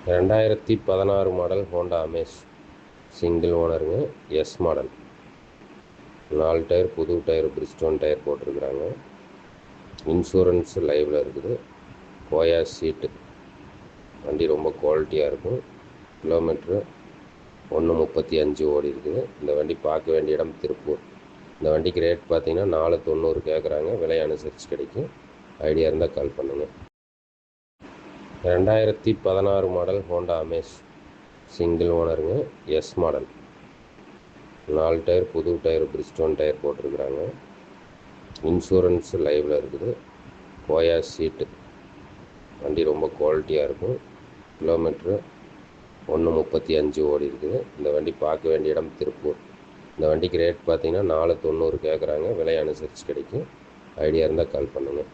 2016 model Honda Amaze single ஓனருங்க. S model. 4 tyre புது tyre, Bridgestone tyre போட்டிருக்கிறாங்க. Insurance லைவில் இருக்குது. கோயா சீட்டு. வண்டி ரொம்ப குவாலிட்டியாக இருக்கும். கிலோமீட்ரு 1.35 ஓடி இருக்குது. இந்த வண்டி பார்க்க வேண்டிய இடம் திருப்பூர். இந்த வண்டிக்கு ரேட் பார்த்தீங்கன்னா 490 கேட்குறாங்க. விலை அனுசரித்து கிடைக்கும். ஐடியா இருந்தால் கால் பண்ணுங்கள். 2016 மாடல் ஹோண்டா அமேஸ் சிங்கிள் ஓனருங்க. S model. 4 டயர் புது டயர், பிரிஸ்டோன் டயர் போட்டிருக்கிறாங்க. இன்சூரன்ஸு லைவில் இருக்குது. கோயா சீட்டு. வண்டி ரொம்ப குவாலிட்டியாக இருக்கும். கிலோமீட்ரு 1.35 ஓடி இருக்குது. இந்த வண்டி பார்க்க வேண்டிய இடம் திருப்பூர். இந்த வண்டிக்கு ரேட் பார்த்தீங்கன்னா 490 கேட்குறாங்க. விலை அனுசரித்து கிடைக்கும். ஐடியா இருந்தால் கால் பண்ணுங்கள்.